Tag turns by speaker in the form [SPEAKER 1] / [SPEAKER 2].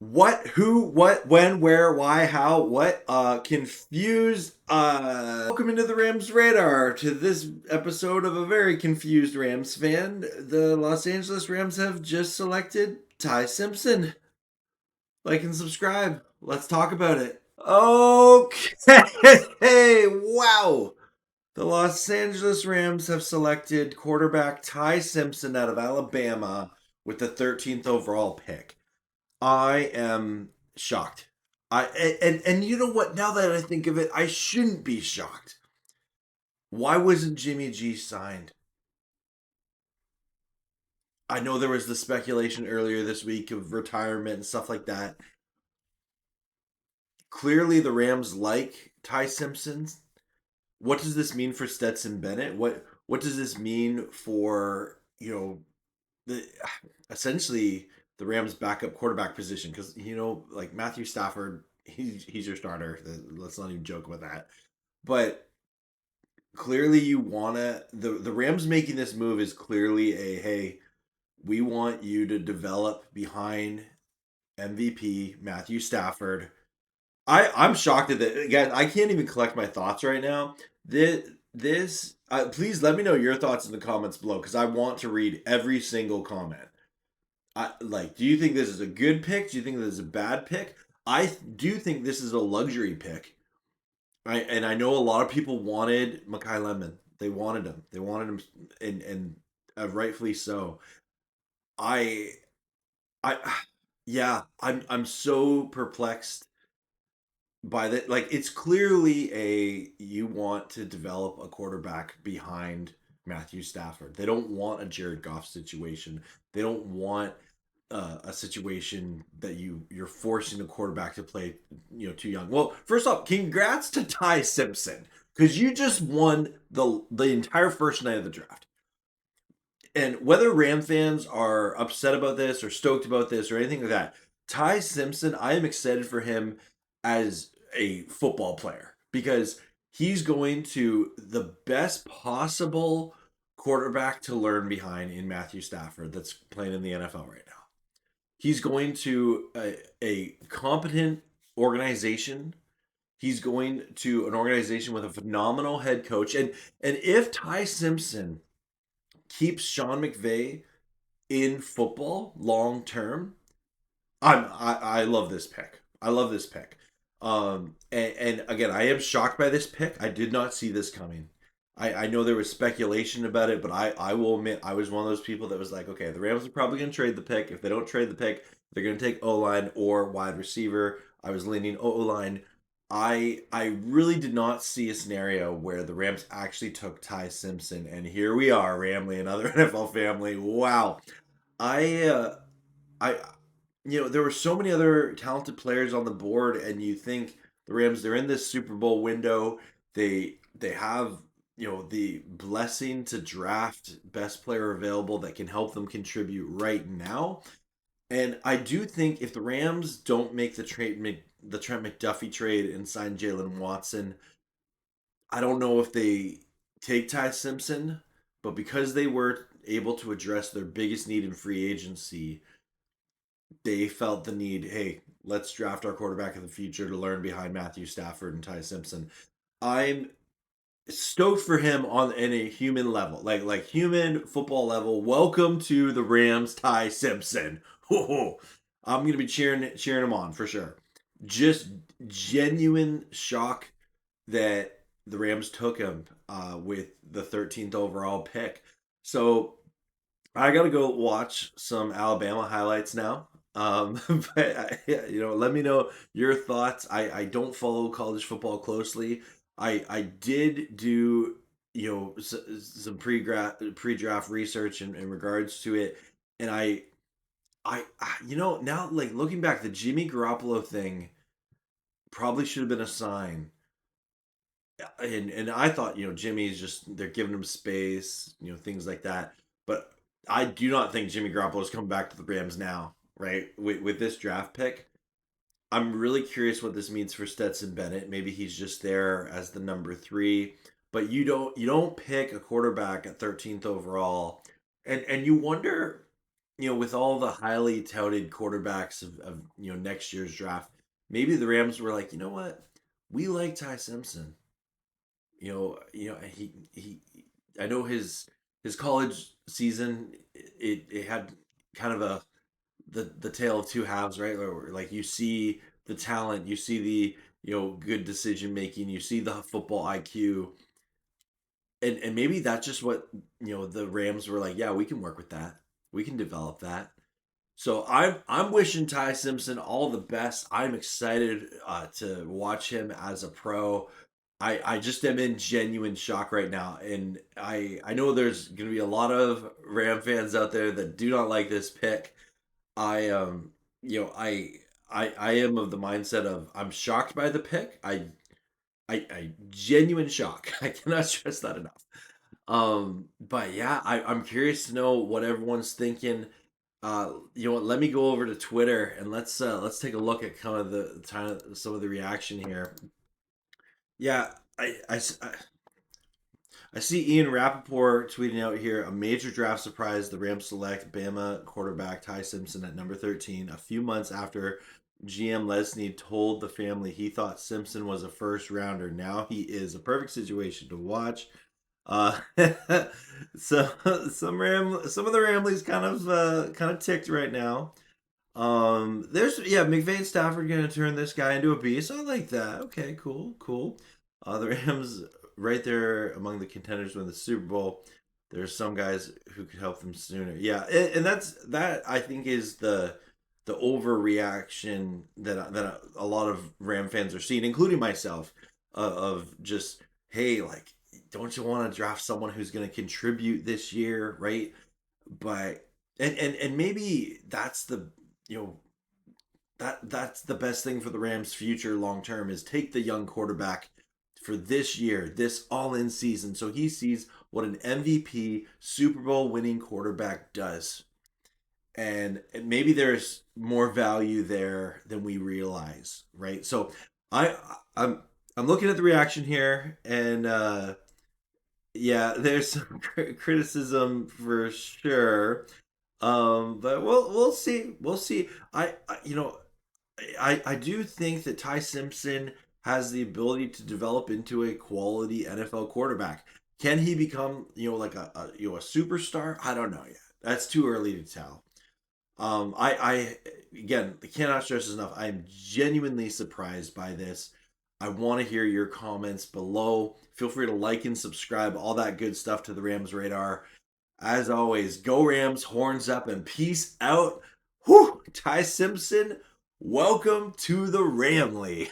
[SPEAKER 1] What, who, what, when, where, why, how, what, confused, welcome into the Rams radar to this episode of a very confused Rams fan. The Los Angeles Rams have just selected Ty Simpson. Like and subscribe. Let's talk about it. Okay, wow. The Los Angeles Rams have selected quarterback Ty Simpson out of Alabama with the 13th overall pick. I am shocked. And you know what? Now that I think of it, I shouldn't be shocked. Why wasn't Jimmy G signed? I know there was the speculation earlier this week of retirement and stuff like that. Clearly, the Rams like Ty Simpson. What does this mean for Stetson Bennett? What does this mean for the essentially the Rams' backup quarterback position? Because like Matthew Stafford, he's your starter. Let's not even joke about that. But clearly, you wanna the Rams making this move is clearly a hey, we want you to develop behind MVP Matthew Stafford. I'm shocked at that. Again, I can't even collect my thoughts right now. This please let me know your thoughts in the comments below because I want to read every single comment. Do you think this is a good pick? Do you think this is a bad pick? I do think this is a luxury pick. And I know a lot of people wanted Makai Lemon. They wanted him. They wanted him, and rightfully so. I I yeah, I'm so perplexed by that. Like it's clearly a you want to develop a quarterback behind Matthew Stafford. They don't want a Jared Goff situation. They don't want a situation that you're forcing a quarterback to play too young. Well, first off, congrats to Ty Simpson because you just won the entire first night of the draft. And whether Ram fans are upset about this or stoked about this or anything like that, Ty Simpson, I am excited for him as a football player because he's going to the best possible quarterback to learn behind in Matthew Stafford that's playing in the NFL right now. He's going to a competent organization. He's going to an organization with a phenomenal head coach. And if Ty Simpson keeps Sean McVay in football long term, I love this pick. I love this pick. And again, I am shocked by this pick. I did not see this coming. I know there was speculation about it, but I will admit I was one of those people that was like, okay, the Rams are probably going to trade the pick. If they don't trade the pick, they're going to take O line or wide receiver. I was leaning O line. I really did not see a scenario where the Rams actually took Ty Simpson, and here we are, Ramley, another NFL family. Wow, I there were so many other talented players on the board, and you think the Rams they're in this Super Bowl window. They have the blessing to draft best player available that can help them contribute right now. And I do think if the Rams don't make the Trent McDuffie trade and sign Jalen Watson, I don't know if they take Ty Simpson, but because they were able to address their biggest need in free agency, they felt the need, hey, let's draft our quarterback of the future to learn behind Matthew Stafford and Ty Simpson. I'm stoked for him on in a human level, like human football level. Welcome to the Rams, Ty Simpson. I'm gonna be cheering him on for sure. Just genuine shock that the Rams took him with the 13th overall pick. So I gotta go watch some Alabama highlights now. But let me know your thoughts. I don't follow college football closely. I did do some pre-draft research in regards to it, and now like looking back, the Jimmy Garoppolo thing probably should have been a sign. And I thought Jimmy's just they're giving him space, things like that. But I do not think Jimmy Garoppolo is coming back to the Rams now, right? With this draft pick. I'm really curious what this means for Stetson Bennett. Maybe he's just there as the number 3, but you don't pick a quarterback at 13th overall, and you wonder, with all the highly touted quarterbacks of next year's draft, maybe the Rams were like, you know what, we like Ty Simpson. He. I know his college season. It had kind of the tale of two halves, right? Where, like, you see the talent, you see the good decision making, you see the football IQ, and maybe that's just what the Rams were like. Yeah, we can work with that. We can develop that. So I'm wishing Ty Simpson all the best. I'm excited to watch him as a pro. I just am in genuine shock right now, and I know there's going to be a lot of Ram fans out there that do not like this pick. I you know I am of the mindset of I'm shocked by the pick. I genuine shock. I cannot stress that enough. But yeah, I'm curious to know what everyone's thinking. You know what? Let me go over to Twitter and let's take a look at kind of some of the reaction here. Yeah, I see Ian Rappaport tweeting out here a major draft surprise. The Rams select Bama quarterback Ty Simpson at number 13, a few months after GM Snead told the family he thought Simpson was a first rounder. Now he is a perfect situation to watch. Uh, so some of the Ramleys kind of ticked right now. There's McVay Stafford gonna turn this guy into a beast. I like that. Okay, cool, cool. The Rams right there among the contenders to win the Super Bowl. There's some guys who could help them sooner. Yeah, and that I think is the overreaction that a lot of Ram fans are seeing, including myself, of just, hey, like, don't you want to draft someone who's going to contribute this year, right? But and maybe that's the you know that's the best thing for the Rams' future long term is take the young quarterback for this year, this all in season, so he sees what an MVP Super Bowl winning quarterback does. And maybe there's more value there than we realize, right? So I I'm I'm looking at the reaction here, and yeah, there's some criticism for sure. But we'll see. We'll see. I do think that Ty Simpson has the ability to develop into a quality NFL quarterback. Can he become, like a superstar? I don't know yet. That's too early to tell. I again cannot stress this enough. I'm genuinely surprised by this. I want to hear your comments below. Feel free to like and subscribe, all that good stuff to the Rams Radar. As always, go Rams, horns up, and peace out. Whew, Ty Simpson, welcome to the Ramley.